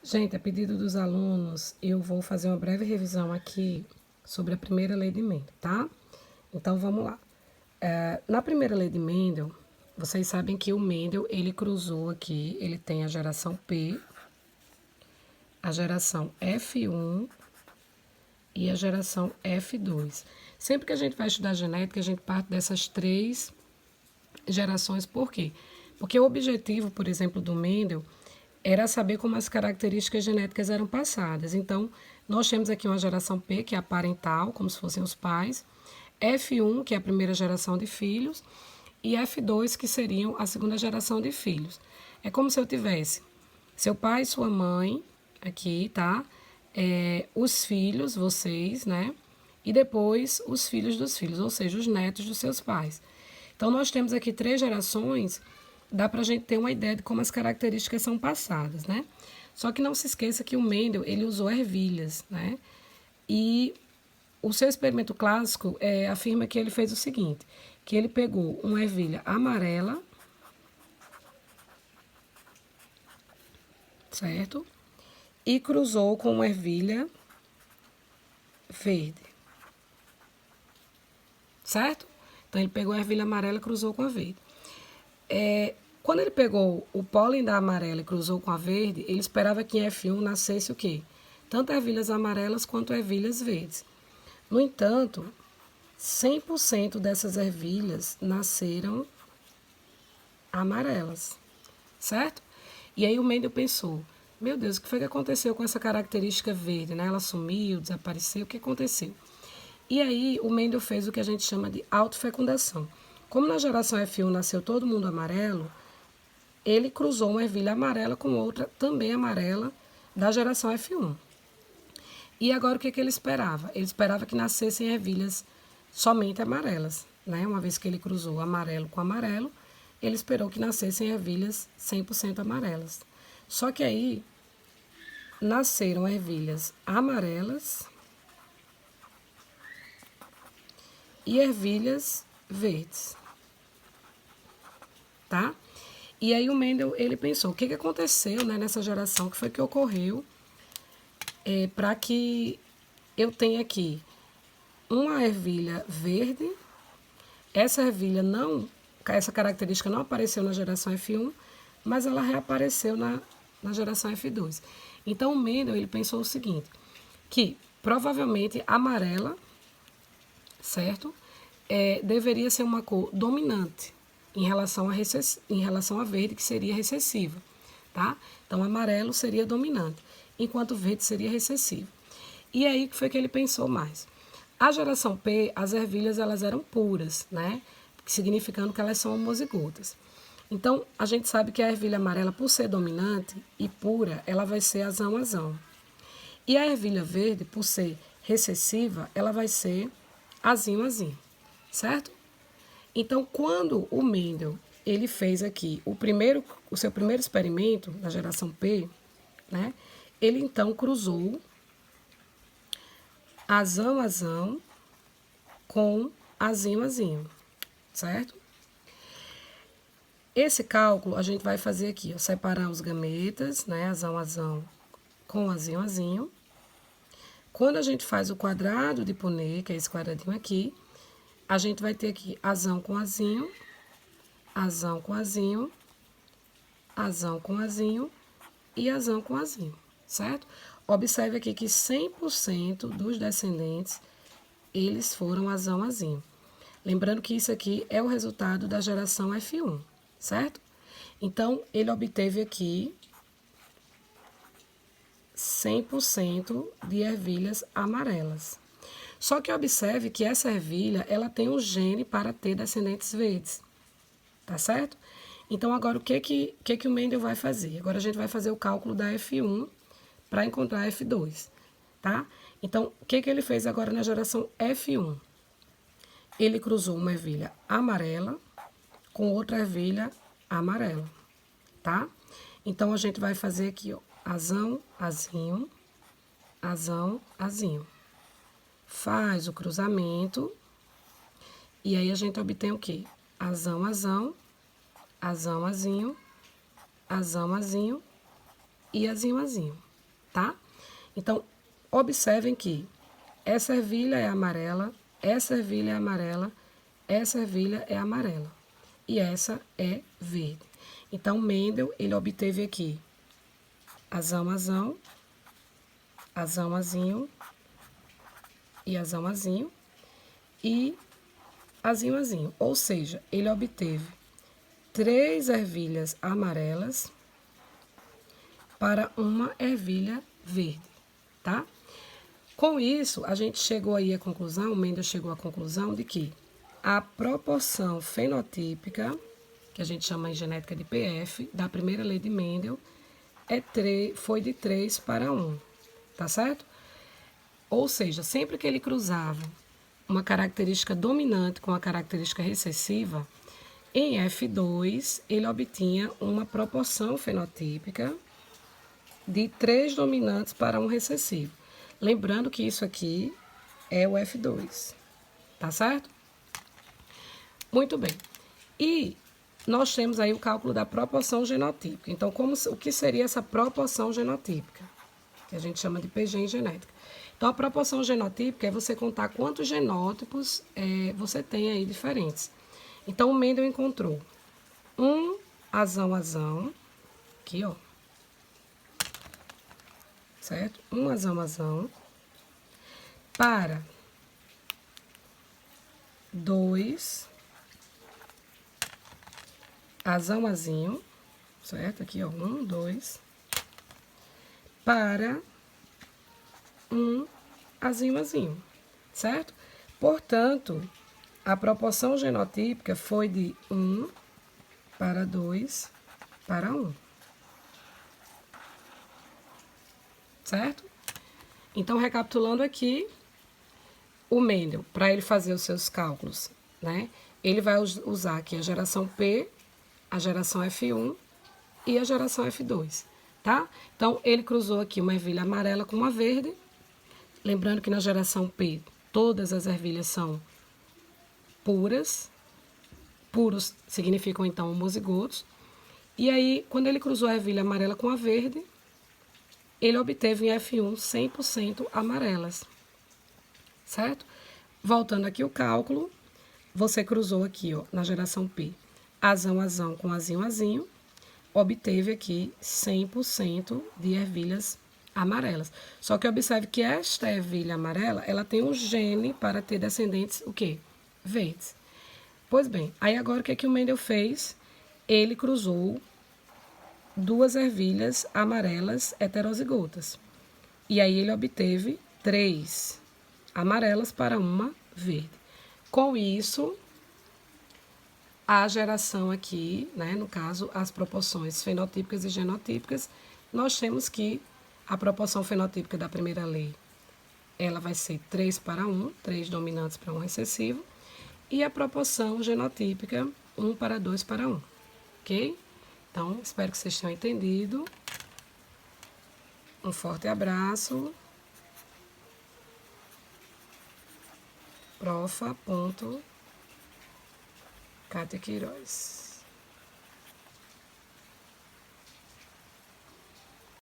Gente, a pedido dos alunos, eu vou fazer uma breve revisão aqui sobre a primeira lei de Mendel, tá? Então, vamos lá. Na primeira lei de Mendel, vocês sabem que o Mendel, ele cruzou aqui, ele tem a geração P, a geração F1 e a geração F2. Sempre que a gente vai estudar genética, a gente parte dessas três gerações, por quê? Porque o objetivo, por exemplo, do Mendel era saber como as características genéticas eram passadas. Então, nós temos aqui uma geração P, que é a parental, como se fossem os pais, F1, que é a primeira geração de filhos, e F2, que seriam a segunda geração de filhos. É como se eu tivesse seu pai e sua mãe, aqui, tá? Os filhos, vocês, né? E depois os filhos dos filhos, ou seja, os netos dos seus pais. Então, nós temos aqui três gerações, dá para a gente ter uma ideia de como as características são passadas, né? Só que não se esqueça que o Mendel, ele usou ervilhas, né? E o seu experimento clássico afirma que ele fez o seguinte, que ele pegou uma ervilha amarela, certo? E cruzou com uma ervilha verde, certo? Então, ele pegou a ervilha amarela e cruzou com a verde. Quando ele pegou o pólen da amarela e cruzou com a verde, ele esperava que em F1 nascesse o quê? Tanto ervilhas amarelas quanto ervilhas verdes. No entanto, 100% dessas ervilhas nasceram amarelas, certo? E aí o Mendel pensou, meu Deus, o que foi que aconteceu com essa característica verde, né? Ela sumiu, desapareceu, o que aconteceu? E aí o Mendel fez o que a gente chama de autofecundação. Como na geração F1 nasceu todo mundo amarelo, ele cruzou uma ervilha amarela com outra também amarela da geração F1. E agora o que ele esperava? Ele esperava que nascessem ervilhas somente amarelas, né? Uma vez que ele cruzou amarelo com amarelo, ele esperou que nascessem ervilhas 100% amarelas. Só que aí nasceram ervilhas amarelas e ervilhas verdes, tá? E aí o Mendel, ele pensou, o que aconteceu, né, nessa geração, que foi que ocorreu para que eu tenha aqui uma ervilha verde, essa ervilha não, essa característica não apareceu na geração F1, mas ela reapareceu na geração F2. Então o Mendel, ele pensou o seguinte, que provavelmente amarela, certo? Deveria ser uma cor dominante em relação a verde, que seria recessiva, tá? Então, amarelo seria dominante, enquanto verde seria recessivo. E aí, o que foi que ele pensou mais? A geração P, as ervilhas, elas eram puras, né? Significando que elas são homozigotas. Então, a gente sabe que a ervilha amarela, por ser dominante e pura, ela vai ser azão-azão. E a ervilha verde, por ser recessiva, ela vai ser azinho-azinho, certo? Então, quando o Mendel ele fez aqui o seu primeiro experimento na geração P, né? Ele então cruzou azão-azão com azinho-azinho, certo? Esse cálculo a gente vai fazer aqui, ó, separar os gametas, né? Azão-azão com azinho-azinho. Quando a gente faz o quadrado de Punnett, que é esse quadradinho aqui, a gente vai ter aqui azão com azinho, azão com azinho, azão com azinho e azão com azinho, certo? Observe aqui que 100% dos descendentes, eles foram azão-azinho. Lembrando que isso aqui é o resultado da geração F1, certo? Então, ele obteve aqui 100% de ervilhas amarelas. Só que observe que essa ervilha, ela tem um gene para ter descendentes verdes, tá certo? Então, agora, o que o Mendel vai fazer? Agora, a gente vai fazer o cálculo da F1 para encontrar a F2, tá? Então, o que ele fez agora na geração F1? Ele cruzou uma ervilha amarela com outra ervilha amarela, tá? Então, a gente vai fazer aqui, ó, azão, azinho, azão, azinho. Faz o cruzamento e aí a gente obtém o quê? Azão, azão, azão, azinho, azão, azinho e azinho, azinho. tá? Então, observem que essa ervilha é amarela, essa ervilha é amarela, essa ervilha é amarela e essa é verde. Então, Mendel, ele obteve aqui azão, azão, azão, azinho e azão, azinho e azinho, azinho. Ou seja, ele obteve 3 ervilhas amarelas para uma ervilha verde, tá? Com isso, a gente chegou aí à conclusão, o Mendel chegou à conclusão de que a proporção fenotípica, que a gente chama em genética de PF, da primeira lei de Mendel, foi de 3 para 1, tá certo? Ou seja, sempre que ele cruzava uma característica dominante com a característica recessiva, em F2 ele obtinha uma proporção fenotípica de 3 dominantes para 1 recessivo. Lembrando que isso aqui é o F2, tá certo? Muito bem. E nós temos aí o cálculo da proporção genotípica. Então, o que seria essa proporção genotípica? Que a gente chama de PG em genética. Então, a proporção genotípica é você contar quantos genótipos você tem aí diferentes. Então, o Mendel encontrou um azão, azão, aqui, ó. Certo? Um azão, azão, para 2 azão, azinho, certo? Aqui, ó, 1, 2, para 1 azinho, azinho, certo? Portanto, a proporção genotípica foi de 1 para 2 para 1. Certo? Então, recapitulando aqui, o Mendel, para ele fazer os seus cálculos, né? Ele vai usar aqui a geração P, a geração F1 e a geração F2, tá? Então, ele cruzou aqui uma ervilha amarela com uma verde. Lembrando que na geração P, todas as ervilhas são puras. Puros significam, então, homozigotos. E aí, quando ele cruzou a ervilha amarela com a verde, ele obteve em F1 100% amarelas, certo? Voltando aqui o cálculo, você cruzou aqui, ó, na geração P, azão, azão com azinho, azinho, obteve aqui 100% de ervilhas amarelas. Só que observe que esta ervilha amarela, ela tem um gene para ter descendentes, o quê? Verdes. Pois bem, aí agora o que é que o Mendel fez? Ele cruzou 2 ervilhas amarelas heterozigotas. E aí ele obteve 3 amarelas para uma verde. Com isso, a geração aqui, né, no caso, as proporções fenotípicas e genotípicas, nós temos que a proporção fenotípica da primeira lei, ela vai ser 3 para 1, 3 dominantes para 1 recessivo, e a proporção genotípica, 1 para 2 para 1, ok? Então, espero que vocês tenham entendido. Um forte abraço. Profa.Kátia Queiroz.